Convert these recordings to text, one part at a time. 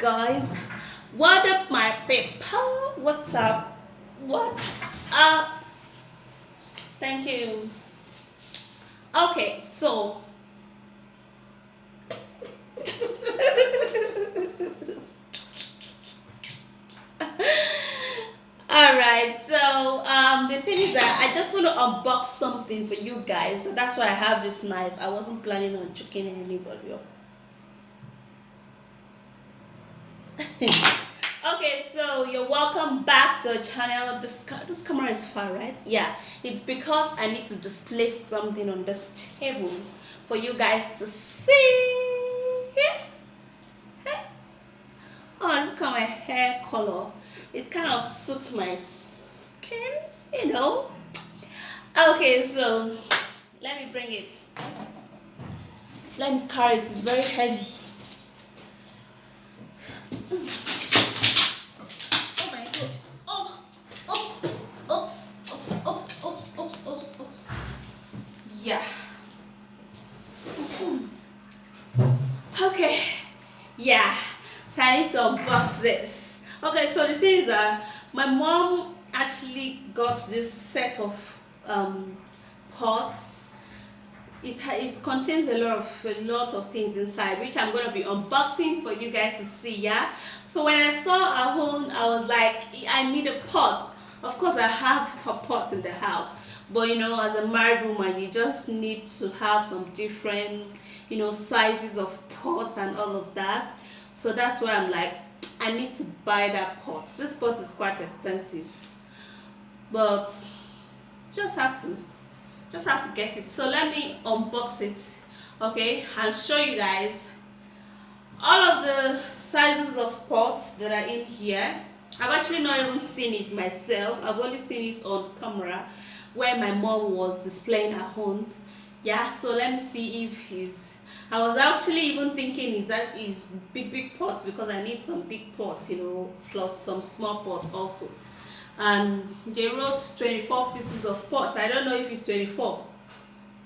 guys? What up, my people? What's up? What up? Thank you. Okay, so all right. So the thing is that I just want to unbox something for you guys. So that's why I have this knife. I wasn't planning on choking anybody up. Okay, so you're welcome back to the channel. This camera is far, right? Yeah, it's because I need to display something on this table for you guys to see. Oh, look at my hair color. It kind of suits my skin, you know. Okay, so let me bring it. Let me carry it. It's very heavy. Oh my god. Oh, oops, oops, oops, oops, oops, oops, oops, oops. Yeah. Okay. Yeah. So I need to unbox this. Okay, so the thing is that my mom actually got this set of pots. It contains a lot of things inside, which I'm gonna be unboxing for you guys to see. Yeah. So when I saw her own, I was like, I need a pot. Of course, I have a pot in the house, but you know, as a married woman, you just need to have some different, sizes of pots and all of that. So that's why I'm like, I need to buy that pot. This pot is quite expensive, but just have to get it. So let me unbox it, okay, and show you guys all of the sizes of pots that are in here. I've actually not even seen it myself. I've only seen it on camera where my mom was displaying her own. Yeah, so let me see if I was actually even thinking is big pots, because I need some big pots, plus some small pots also. And they wrote 24 pieces of pots. I don't know if it's 24,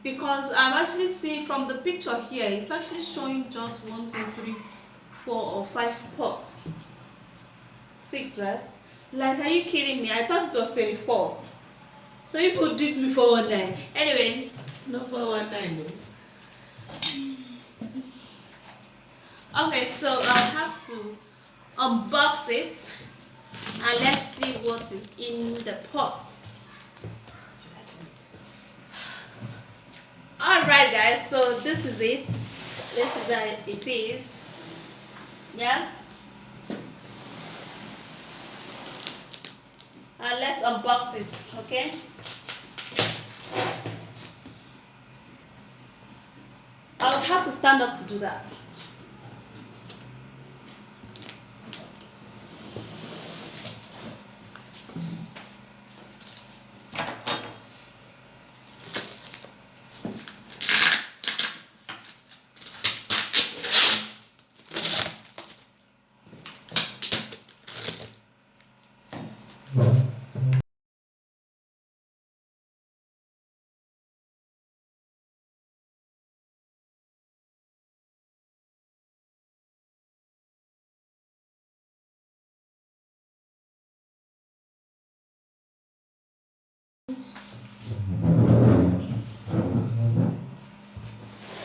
because I'm actually seeing from the picture here, it's actually showing just 1, 2, 3, 4 or 5 pots. 6, right? Like, are you kidding me? I thought it was 24. So you could did me 419. Anyway, it's not 419 though. Okay, so I'll have to unbox it and let's see what is in the pot. Alright guys, so this is it. This is how it is. Yeah. And let's unbox it, okay? I would have to stand up to do that.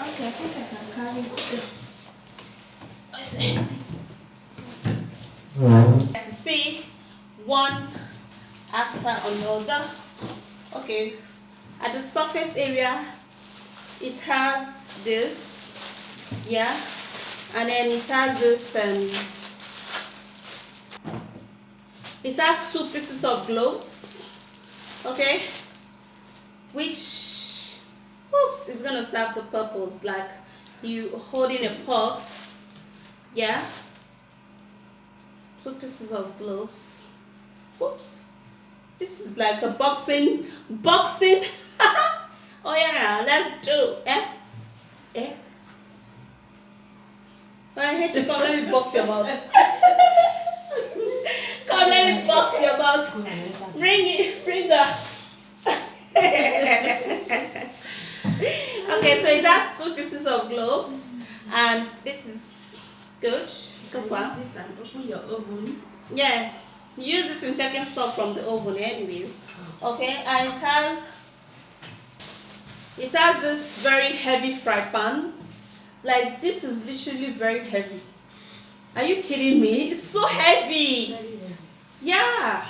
Okay, I think I can carry it too. Let's see. As you see, one after another. Okay, at the surface area, it has this, yeah, and then it has this, it has 2 pieces of gloves, okay, which, oops, is gonna serve the purpose, like you holding a pot, yeah, 2 pieces of gloves. Oops, this is like a boxing. Oh yeah, let's do. I hate you. Come, let me box your mouth. Come, let me box your mouth. Bring her. Okay, so it has 2 pieces of gloves, and this is Good so far. Use this and open your oven. Yeah, use this in taking stuff from the oven anyways. Okay, and it has this very heavy fry pan. Like, this is literally very heavy. Are you kidding me? It's so heavy. Very heavy. Yeah,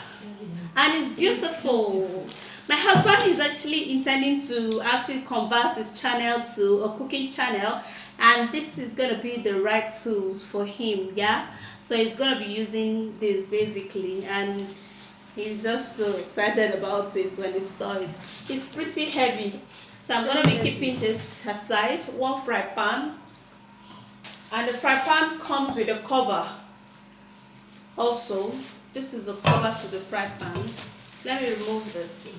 and it's beautiful. My husband is actually intending to actually convert his channel to a cooking channel, and this is going to be the right tools for him. Yeah, so he's going to be using this basically, and he's just so excited about it when he saw it. It's pretty heavy, so I'm going to be keeping this aside. One fry pan, and the fry pan comes with a cover also. This is the cover to the fry pan. Let me remove this.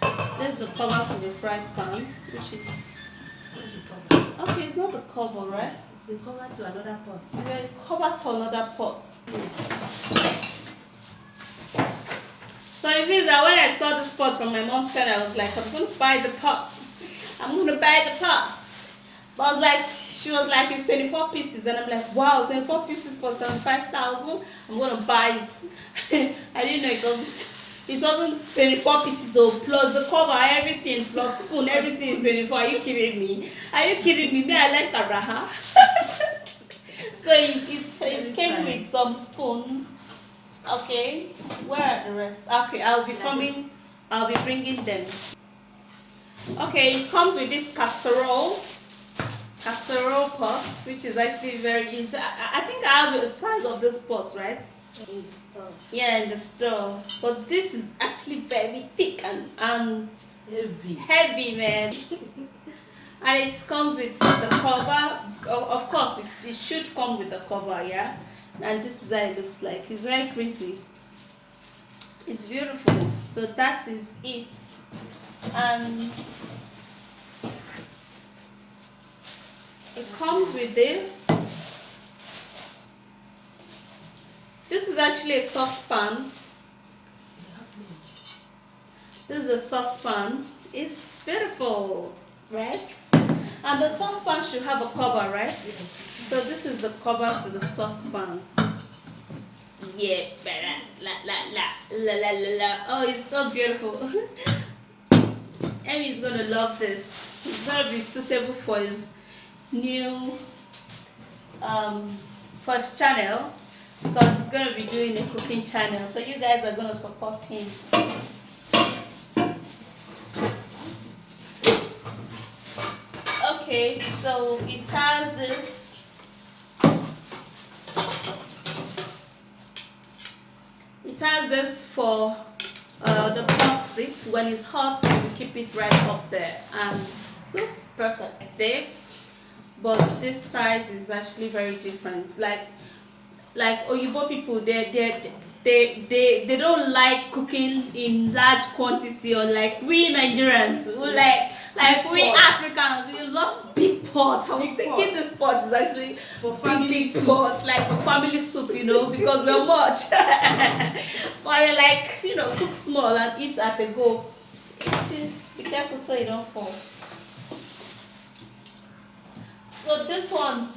There's the cover to the fry pan, which is okay. It's not the cover, right? It's the cover to another pot. It's the cover to another pot. So the thing is that when I saw this pot from my mom's channel, I was like, I'm going to buy the pots. I'm going to buy the pots. But I was like, she was like, it's 24 pieces, and I'm like, wow, 24 pieces for 75,000. I'm going to buy it. I didn't know it wasn't 24 pieces, so plus the cover, everything, plus spoon, everything is 24. Are you kidding me? Are you kidding me? Me, I like Karaha. So it came with some spoons. Okay, where are the rest? Okay, I'll be bringing them. Okay, it comes with this casserole pots, which is actually very easy. I think I have the size of this pot, right? In the store. Yeah, in the store. But this is actually very thick and Heavy, man. And it comes with the cover. Of course, it should come with the cover, yeah. And this is how it looks like. It's very pretty. It's beautiful. So that is it. And it comes with this. This is actually a saucepan. This is a saucepan. It's beautiful, right? And the saucepan should have a cover, right? Yes. So this is the cover to the saucepan. Yeah, la la la la la la la. Oh, it's so beautiful. Emmy is gonna love this. It's gonna be suitable for his new for his channel, because he's gonna be doing a cooking channel. So you guys are gonna support him. Okay, so it has this. It has this for the pot seats. When it's hot, you keep it right up there, and poof, perfect. This, but this size is actually very different. Like Oyibo people, they don't like cooking in large quantity, or like we Nigerians who like we Africans, we love big pots. I was thinking this pot is actually For family big pot, like for family soup, because we're much. But you're like, cook small and eat at a go. Be careful so you don't fall. So this one,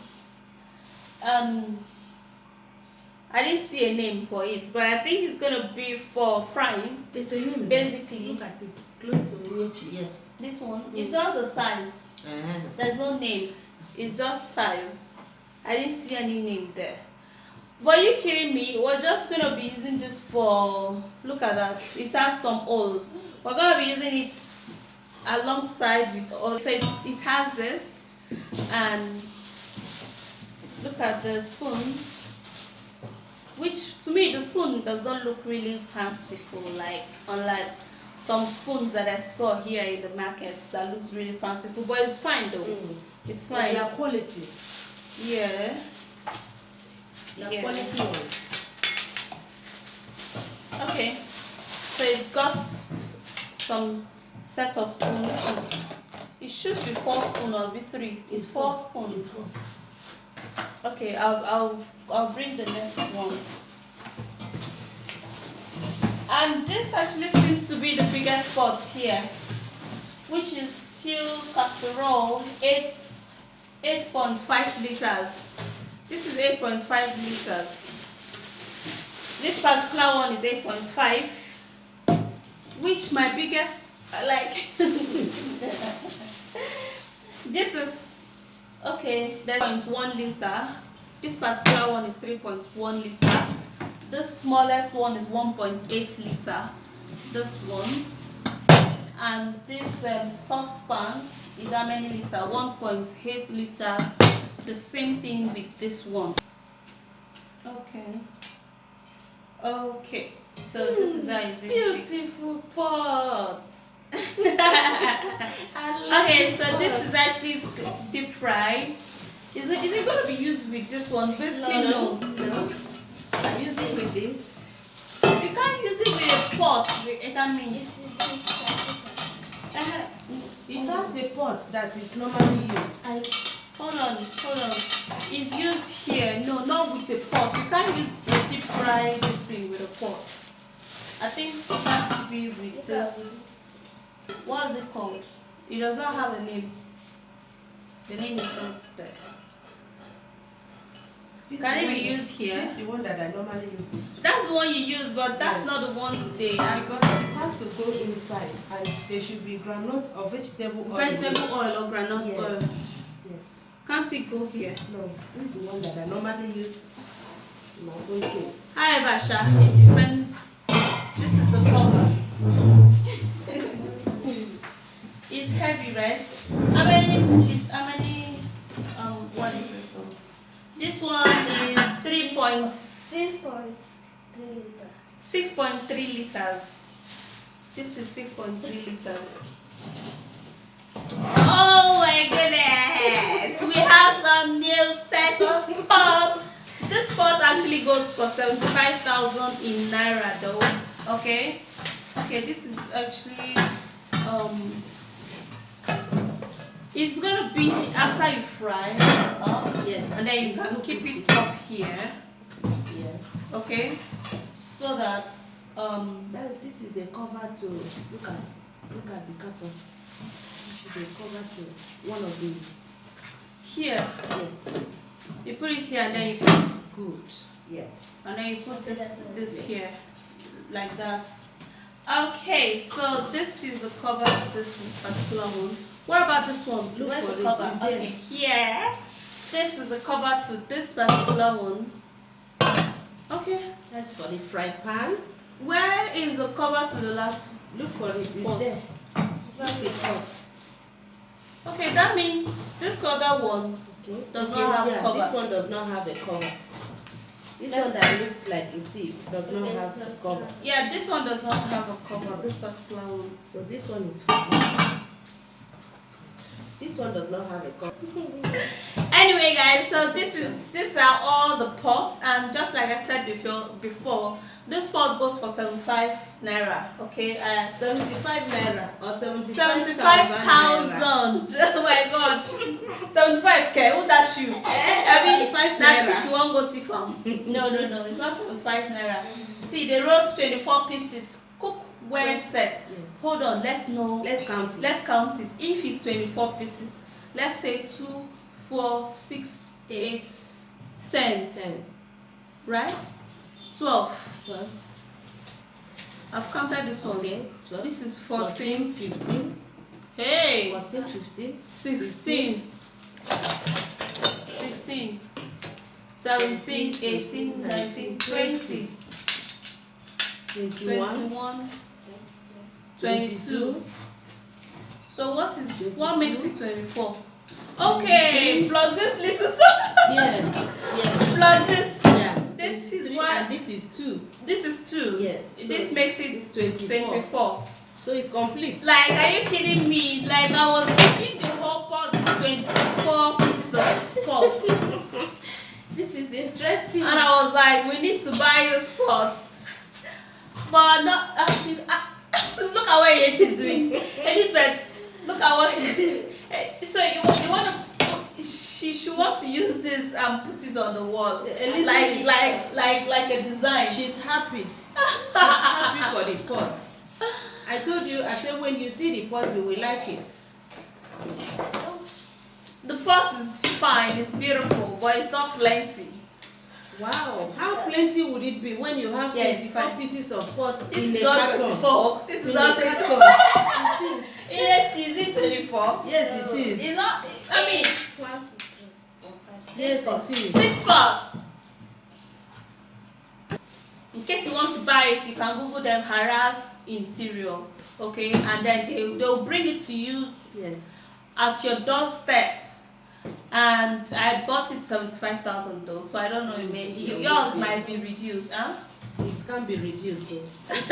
I didn't see a name for it, but I think it's gonna be for frying. There's a name. Basically, Look at it. Close to miniature, yes. this one, it's just a size. There's no name. It's just size. I didn't see any name there. But are you kidding me? We're just gonna be using this for. Look at that. It has some holes. We're gonna be using it alongside with all. So it has this, and look at the spoons. Which to me, the spoon does not look really fanciful, unlike some spoons that I saw here in the markets that looks really fanciful. But it's fine though. It's fine. They are quality. Yeah. They are quality ones. Okay. So it's got some set of spoons. It should be 4 spoons or be 3. It's 4 spoons. It's 4. Okay, I'll bring the next one. And this actually seems to be the biggest pot here, which is still casserole, 8 8.5 liters. This is 8.5 liters. This particular one is 8.5, which my biggest, like, this is, okay, that's 0.1 liter. This particular one is 3.1 liter. The smallest one is 1.8 liter. This one. And this saucepan is how many liter? 1.8 liters. The same thing with this one. Okay. Okay. So this is how it's being fixed. Beautiful pot. Okay, so this is actually deep fry. Is it going to be used with this one? Basically, no. No. I'm using with this. You can't use it with a pot. It can mean. It has a pot that is normally used. Hold on. It's used here. No, not with a pot. You can't use a deep fry this thing with a pot. I think it has to be with this. What is it called? It does not have a name. The name is not there. Can it be used here? This is the one that I normally use it. That's the one you use, but that's not the one they Because it has to go inside, and there should be granules or vegetable oil. vegetable oil or granite oil. Yes. Can't it go here? No, this is the one that I normally use in my own case. However, Sha, it depends. This is the cover. It's heavy, right? How many? What is this one? This one is 6.3 liters. This is 6.3 liters. Oh my goodness! We have some new set of pots. This pot actually goes for 75,000 in naira though. Okay. Okay, this is actually it's gonna be after you fry Yes. and then you can keep it up here. Yes. Okay. So that This is a cover to look at the carton. It should be a cover to one of the. here Yes. you put it here and then you put, Good. Yes. and then you put this here like that. Okay, so this is the cover to this particular one. What about this one? Look Where's for the it, cover? it's there. Okay, here. This is the cover to this particular one. Okay. That's for the fry pan. Where is the cover to the last? Look for it. It's Pot. there. Look the pot. Okay, that means this other one Okay. does not have a cover. This one does not have a cover. This Let's one that looks like a sieve does not have a cover. Yeah, this one does not have a cover. This particular one. So this one is for This one does not have a cover. Anyway, guys, so these are all the pots, and just like I said before, this pot goes for 75 naira. Okay, 75 naira or 75,000. 75,000. Oh my God, 75k. Who that you? I mean, 75 that's naira. if you want go tea farm. No, it's not 75 naira. See, they wrote 24 pieces. Cookware set. Yes. Hold on, let's count it. Let's count it. If it's 24 pieces, let's say 2, 4, 6, 8, 10. 10. Right? 12. 12. I've counted this one. Okay. 12. This is 14. 15. Hey! 14, 15. 16. 16. 17, 18, 19, 20. 21. 21. 22. So what makes it 24? Okay, plus this little stuff. Yes. Plus this. Yeah. This is 3 what. and this is 2. This is 2. Yes. This So makes it it's 24. 24. So it's complete. Like, are you kidding me? Like, I was making the whole pot 24 pieces of pots. This is interesting. And I was like, we need to buy this pot. But not. Look at what H is doing. Elizabeth, look at what he's doing. So you want to. She wants to use this and put it on the wall, like a design. She's happy. She's happy for the pot. I told you, I said when you see the pot, you will like it. The pot is fine, it's beautiful, but it's not plenty. Wow, how plenty would it be when you have Yeah, it's 24 fine. pieces of pots This in is a not carton? 24. This is In not a 24. carton. It is. Yeah, cheesy 24. Yes, it is. It's not, I mean, 1, 2, 3, 4, 5, 6 Yes, pots. it is. 6 pots. In case you want to buy it, you can Google them Harass Interior, okay? And then they'll bring it to you Yes. at your doorstep. And I bought it 75,000 though, so I don't know. Yours might be reduced, huh? It can be reduced. So.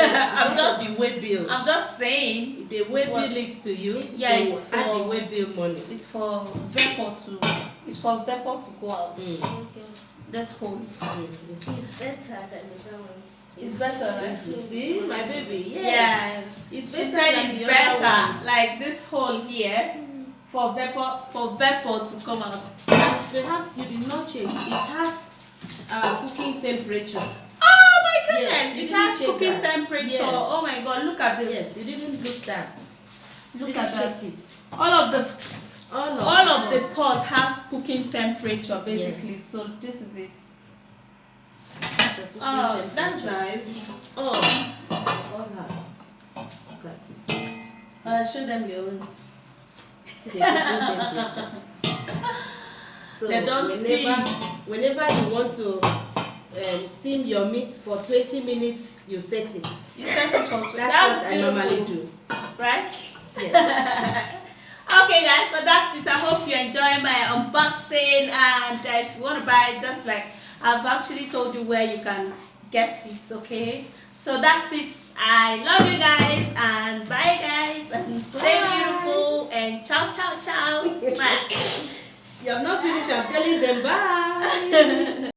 I'm just the way bill. I'm just saying. If they way What? bill it to you, Yeah, they it's will add the for- way bill money. It's for vapor to go out. Okay. This hole. You see? It's better than the other one. It's better, right? You see, my baby, yes. Yeah. It's She better said than it's the other better, one. like this hole here, for vapor to come out. And perhaps you did not check. It has cooking temperature. Oh my goodness! Yes, you it didn't has check cooking that. temperature. Yes. Oh my god! Look at this. Yes, you didn't look that. Look You at didn't that. check it. All of the pot has cooking temperature basically. Yes. So this is it. The cooking Oh, that's temperature. nice. Oh, all that. Look at it. Show them your own. See the cooking temperature. So They don't whenever you want to steam your meat for 20 minutes, you set it. You set it for 20. That's what I beautiful, normally do. right? Yes. Okay guys, so that's it. I hope you enjoy my unboxing, and if you want to buy it, just like I've actually told you where you can get it, okay? So that's it. I love you guys, and bye guys, and stay beautiful, and ciao ciao ciao. Bye. You have not finished. I'm telling them bye.